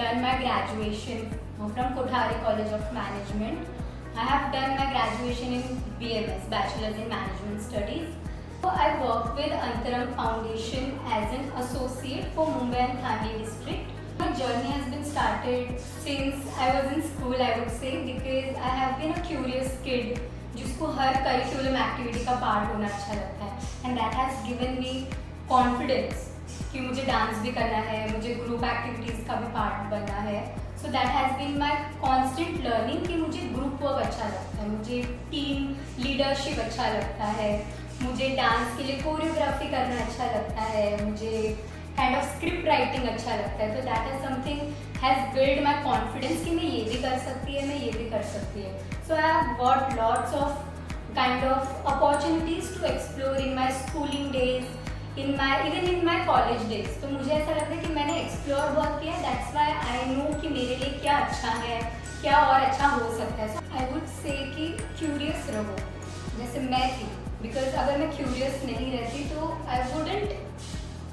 done my graduation from Kothari College of Management. I have done my graduation in BMS, Bachelor's in Management Studies. So I work with Antaram Foundation as an associate for Mumbai and Thane district. My journey has been started since I was in school, I would say, because I have been a curious kid जिसको हर curriculum activity का part होना अच्छा लगता है, and that has given me confidence कि मुझे dance भी करना है, मुझे ग्रुप एक्टिविटीज़ का भी पार्ट बनना है. So that has been my constant learning कि मुझे ग्रुप वर्क अच्छा लगता है, मुझे टीम लीडरशिप अच्छा लगता है, मुझे डांस के लिए कोरियोग्राफी करना अच्छा लगता है, मुझे काइंड ऑफ स्क्रिप्ट राइटिंग अच्छा लगता है. तो that is something has build my confidence कि मैं ये भी कर सकती है, मैं ये भी कर सकती है. So I have got lots of kind of opportunities to explore in my schooling days, even in my college days. तो मुझे ऐसा लगता है कि मैंने एक्सप्लोर बहुत किया. दैट्स वाई आई नो कि मेरे लिए क्या अच्छा है, क्या और अच्छा हो सकता है. सो आई वुड से कि क्यूरियस रहो जैसे मैं थी, बिकॉज अगर मैं क्यूरियस नहीं रहती तो I wouldn't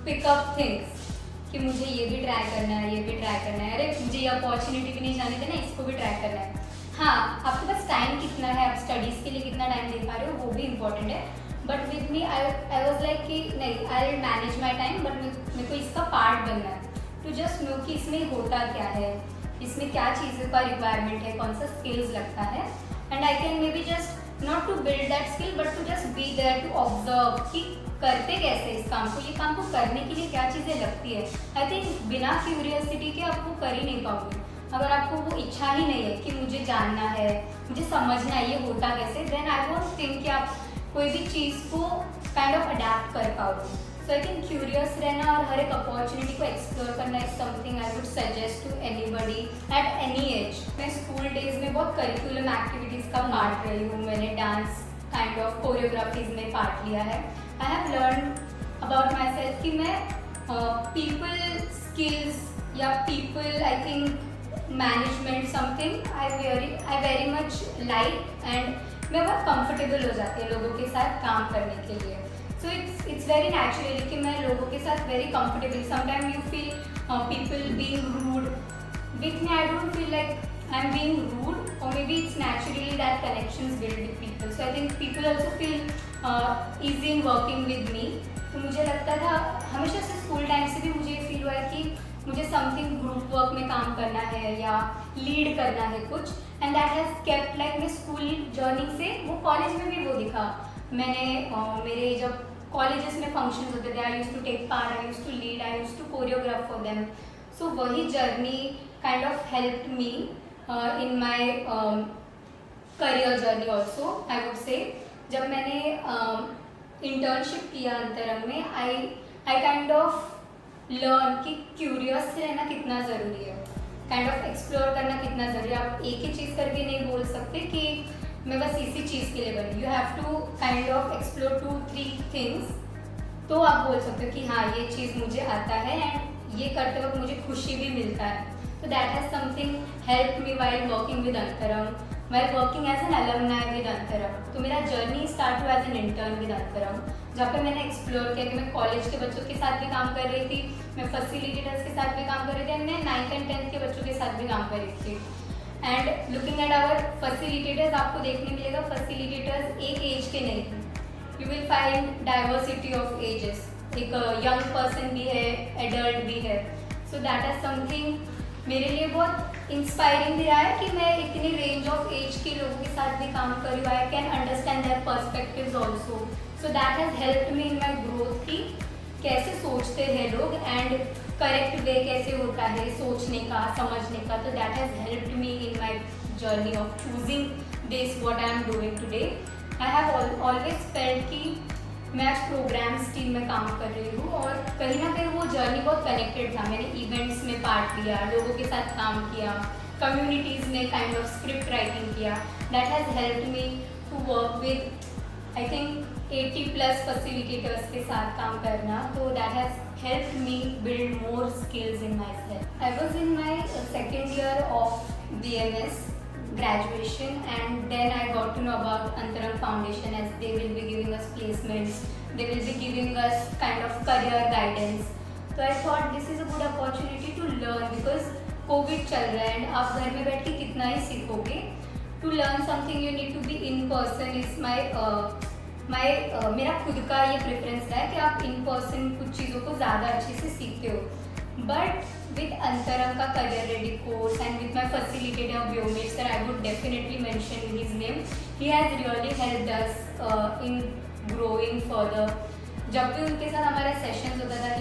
pick up things कि मुझे ये भी ट्राई करना है, ये भी ट्राई करना है, अरे मुझे ये अपॉर्चुनिटी भी नहीं जानी थी ना, इसको भी ट्राई करना है. हाँ, आपके पास टाइम कितना है, आप स्टडीज़ के लिए कितना टाइम दे पा रहे हो, वो भी इंपॉर्टेंट है. But with me I was like कि नहीं, I will manage my time, but मेरे को इसका पार्ट बनना है टू जस्ट नो कि इसमें होता क्या है, इसमें क्या चीज़ों का रिक्वायरमेंट है, कौन सा स्किल्स लगता है. And I can may be just not to build that skill but to just be there to observe कि करते कैसे इस काम को, ये काम को करने के लिए क्या चीज़ें लगती है. आई थिंक बिना क्यूरियोसिटी के आप वो कर ही नहीं पाओगे. अगर आपको वो इच्छा ही नहीं है कि मुझे जानना है, मुझे समझना है ये होता कैसे, देन आई वोंट थिंक कि आप कोई भी चीज़ को काइंड ऑफ अडेप्ट कर पाओगे. सो आई थिंक क्यूरियस रहना और हर एक अपॉर्चुनिटी को एक्सप्लोर करना is something I would suggest to anybody at any age. मैं स्कूल डेज में बहुत करिकुलम एक्टिविटीज़ का पार्ट रही हूँ. मैंने डांस काइंड ऑफ कोरियोग्राफीज में पार्ट लिया है. I have learn about my self कि मैं पीपल स्किल्स या people I think management something I very much like, and मैं बहुत कंफर्टेबल हो जाती है लोगों के साथ काम करने के लिए. सो इट्स वेरी नेचुरली कि मैं लोगों के साथ very comfortable. Sometime you feel people being rude, with me I don't feel like I am being rude, or maybe it's naturally that connections build with people. So I think people also feel easy in working with me. तो मुझे लगता था हमेशा से school time से भी मुझे feel हुआ है कि मुझे समथिंग ग्रुप वर्क में काम करना है या लीड करना है कुछ, and that has kept like मैं स्कूल जर्नी से वो कॉलेज में भी वो दिखा. मैंने मेरे जब कॉलेजेस में फंक्शंस होते थे, I use to take part, I use to lead, I use to choreograph for them. So वही journey kind of helped me in my career journey also, I would say. जब मैंने internship किया अंतरंग में, I kind of learn कि curious रहना कितना ज़रूरी है, kind of explore करना कितना ज़रूरी है. आप एक ही चीज़ करके नहीं बोल सकते कि मैं बस इसी चीज़ के लिए बनी. You have to kind of explore 2-3 things, तो आप बोल सकते हो कि हाँ ये चीज़ मुझे आता है एंड ये करते वक्त मुझे खुशी भी मिलता है. So that has something helped me while working with Antaram, while working as an alumni with Antaram. तो मेरा जर्नी स्टार्ट हुआ एज एन इंटर्न विद अंतरम, जहाँ पे मैंने एक्सप्लोर किया कि मैं कॉलेज के बच्चों के साथ भी काम कर रही थी, मैं फैसिलिटेटर्स के साथ भी काम कर रही थी, एंड मैं 9th and 10th के बच्चों के साथ भी काम कर रही थी. And looking at our facilitators, आपको देखने मिलेगा फैसिलिटेटर्स एक एज के नहीं थे. You will find diversity of ages. एक यंग पर्सन भी है, एडल्ट भी है. सो दैट इज समथिंग मेरे लिए बहुत इंस्पायरिंग भी रहा है कि मैं इतनी रेंज ऑफ एज के लोगों के साथ भी काम कर रही हूँ. I can understand their perspectives also. So that has helped me in my growth कि कैसे सोचते हैं लोग एंड करेक्ट वे कैसे होता है सोचने का, समझने का. तो that has helped me in my journey of choosing this what I am doing today. I have always felt कि मैं आज प्रोग्राम्स टीम में काम कर रही हूँ और कहीं ना कहीं वो जर्नी बहुत कनेक्टेड था. मैंने इवेंट्स में पार्ट लिया, लोगों के साथ काम किया, कम्युनिटीज़ में काइंड ऑफ स्क्रिप्ट राइटिंग किया. That has helped me to work with I think 80+ facilitators के साथ काम करना. तो that has helped me build more skills in my self. I was in my second year of BMS graduation, and then I got to know about Antaram Foundation, as they will be giving us placements, they will be giving us kind of career guidance. So I thought this is a good opportunity to learn, because Covid चल रहा है and आप घर में बैठ के कितना ही सीखोगे. To learn something you need to be in person is मेरा खुद का ये प्रेफरेंस है कि आप इन पर्सन कुछ चीज़ों को ज़्यादा अच्छे से सीखते हो. But with Antaram ka career ready course and with my facilitator Biomates, sir, I would definitely mention his name. He has really helped us in growing further. जब भी उनके साथ हमारा सेशंस होता था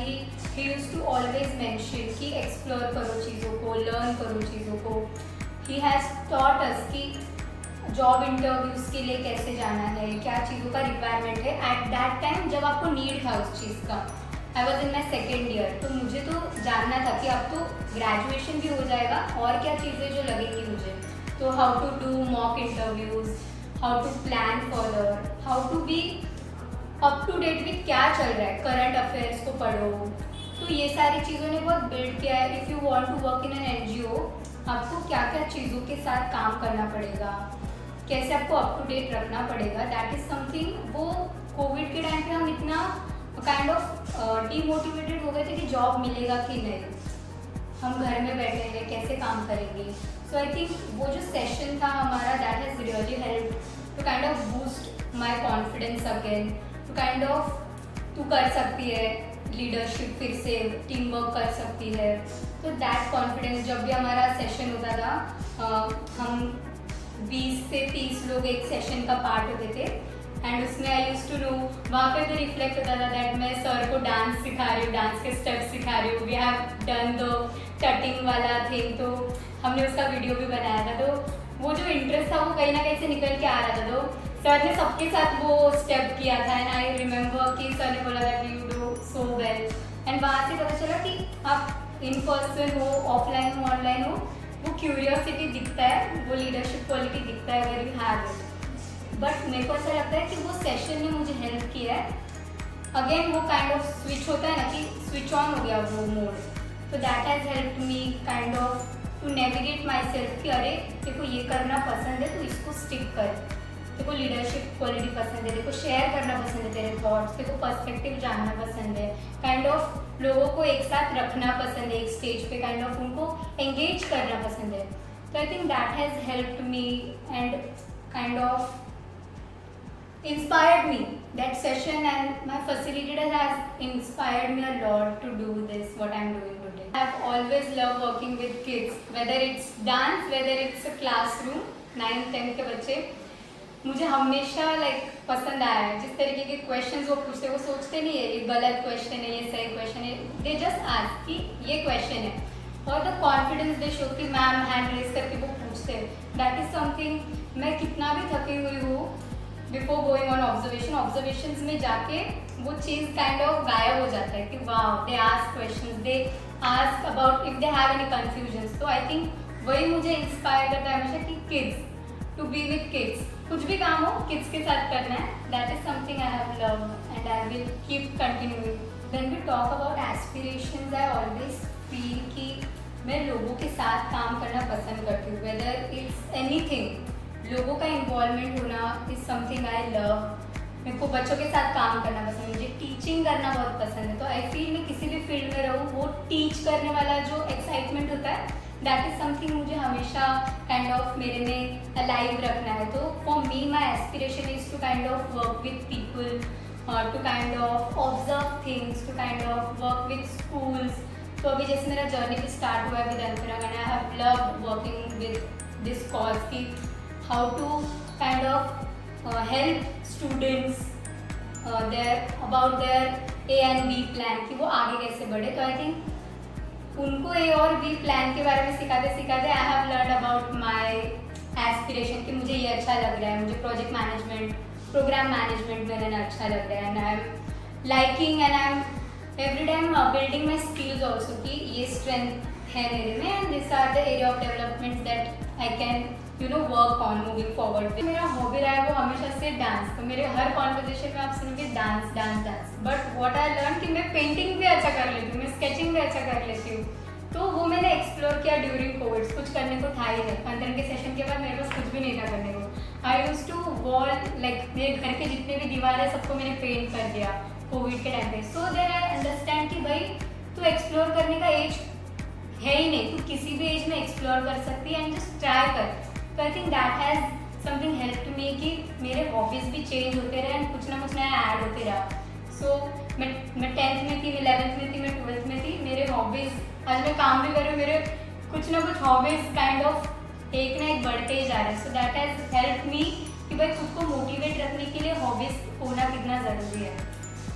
he used to always mention कि explore करो चीज़ों को, learn करो चीज़ों को. He has taught us कि जॉब इंटरव्यूज़ के लिए कैसे जाना है, क्या चीज़ों का रिक्वायरमेंट है. एट दैट टाइम जब आपको नीड था उस चीज़ का, आई was in my second year, तो मुझे तो जानना था कि अब तो ग्रेजुएशन भी हो जाएगा और क्या चीज़ें जो लगेंगी मुझे. तो how to do mock interviews, how to plan further, how to be up to date with क्या चल रहा है, करंट अफेयर्स को पढ़ो. तो ये सारी चीज़ों ने बहुत बिल्ड किया है. If you want to work in an NGO, आपको क्या क्या चीज़ों के साथ काम करना पड़ेगा, कैसे आपको अप टू डेट रखना पड़ेगा. That is something. वो कोविड के टाइम पे हम इतना काइंड ऑफ डीमोटिवेटेड हो गए थे कि जॉब मिलेगा कि नहीं, हम घर में बैठे हैं, कैसे काम करेंगे. सो आई थिंक वो जो सेशन था हमारा, that has really help to kind of boost my confidence again, to kind of तू कर सकती है लीडरशिप, फिर से टीम वर्क कर सकती है. तो दैट कॉन्फिडेंस, जब भी हमारा सेशन होता था, हम 20 से 30 लोग एक सेशन का पार्ट होते थे एंड उसमें आई यूज टू नो, वहाँ पे तो रिफ्लेक्ट होता था दैट मैं सर को डांस सिखा रही हूँ, डांस के स्टेप्स सिखा रही हूँ. वी हैव डन द टटिंग वाला थिंग, तो हमने उसका वीडियो भी बनाया था. तो वो जो इंटरेस्ट था वो कहीं ना कहीं से निकल के आ रहा था. तो सर ने सबके साथ वो स्टेप किया था एंड आई रिमेंबर कि सर ने बोला था कि you do so well. And वहाँ से पता चला कि आप इन पर्सन हो, ऑफलाइन हो, ऑनलाइन हो, वो क्यूरियोसिटी दिखता है, वो लीडरशिप क्वालिटी दिखता है अगर यू हैव इट. बट मेरे को ऐसा लगता है कि वो सेशन ने मुझे हेल्प किया है. अगेन वो काइंड ऑफ स्विच होता है ना कि स्विच ऑन हो गया वो मोड. तो that has help me kind of to navigate my self कि अरे देखो ये करना पसंद है तो इसको स्टिक कर, देखो लीडरशिप क्वालिटी पसंद है, देखो शेयर करना पसंद है तेरे थॉट्स, देखो पर्सपेक्टिव जानना पसंद है, काइंड ऑफ लोगों को एक साथ रखना पसंद है, एक स्टेज पे काइंड ऑफ उनको एंगेज करना पसंद है. तो I think that has helped me and kind of inspired me. That session and my facilitator has inspired me a lot to do this, what I'm doing today. I have always loved working with kids, whether it's dance, whether it's a classroom, 9th 10th के बच्चे मुझे हमेशा like पसंद आया है. जिस तरीके के क्वेश्चंस वो पूछते, वो सोचते नहीं है ये गलत क्वेश्चन है, ये सही क्वेश्चन है, दे जस्ट आस्क कि ये क्वेश्चन है, और द कॉन्फिडेंस दे शो कि मैम हैंड रेज करके वो पूछते हैं. That is something. मैं कितना भी थकी हुई हूँ, बिफोर गोइंग ऑन ऑब्जर्वेशंस में जाके वो चीज़ काइंड ऑफ गायब हो जाता है कि वाह, they ask questions, they ask about if they have any confusions. तो आई थिंक वही मुझे इंस्पायर करता है हमेशा कि kids, to be with kids, कुछ भी काम हो किड्स के साथ करना है. That is something I have loved and I will keep continuing. When we talk about aspirations, I always feel कि मैं लोगों के साथ काम करना पसंद करती हूँ, वेदर इट्स एनीथिंग. लोगों का इन्वॉल्वमेंट होना इज समथिंग आई लव. मेरे को बच्चों के साथ काम करना पसंद है, मुझे टीचिंग करना बहुत पसंद है. तो आई फील मैं किसी भी फील्ड में रहूँ, वो टीच करने वाला जो एक्साइटमेंट होता है, दैट इज समथिंग मुझे हमेशा काइंड ऑफ मेरे में अलाइव रखना है. तो for me my aspiration is to kind of work with people, to kind of observe things, to kind of work with schools. तो अभी जैसे मेरा जर्नी भी स्टार्ट हुआ है विद अंतरंग and I have loved working with this cause की how to kind of help students about their A and B plan कि वो आगे कैसे बढ़े. तो आई थिंक उनको A और B प्लान के बारे में सिखाते सिखाते आई have learn about my aspiration कि मुझे ये अच्छा लग रहा है, मुझे प्रोजेक्ट मैनेजमेंट, प्रोग्राम मैनेजमेंट में रहना अच्छा लग रहा है and I am liking and I am every time building my skills also कि ये स्ट्रेंथ है मेरे में and this are the area of development that I can work on moving forward. मेरा हॉबी रहा है वो हमेशा से डांस. तो मेरे हर कॉन्वर्जेशन में आप सुनोगे dance dance dance. But what I learn कि मैं पेंटिंग भी अच्छा कर लेती हूँ, मैं स्केचिंग भी अच्छा कर लेती हूँ. तो वो मैंने एक्सप्लोर किया ड्यूरिंग कोविड. कुछ करने को था ही नहीं. अंतरंग के सेशन के बाद मेरे पास कुछ भी नहीं था करने को. आई यूज टू वॉल लाइक मेरे घर के जितने भी दीवार है सबको मैंने पेंट कर दिया कोविड के टाइम पे. सो देयर आई अंडरस्टैंड कि भाई तो एक्सप्लोर करने का एज है है ही नहीं, तू किसी भी एज में एक्सप्लोर कर सकती है एंड जस्ट ट्राई कर। तो I think that has something help me कि मेरे हॉबीज़ भी चेंज होते रहे एंड कुछ ना कुछ नया ऐड होते रहा। सो मैं 10th में थी, 11th में थी, मैं 12th में थी, मेरे हॉबीज़ आज मैं काम भी कर रही हूँ, मेरे कुछ ना कुछ हॉबीज़ काइंड ऑफ एक ना एक बढ़ते ही जा रहे हैं। सो दैट हैज़ हेल्प मी कि भाई खुद को मोटिवेट रखने के लिए हॉबीज़ होना कितना ज़रूरी है।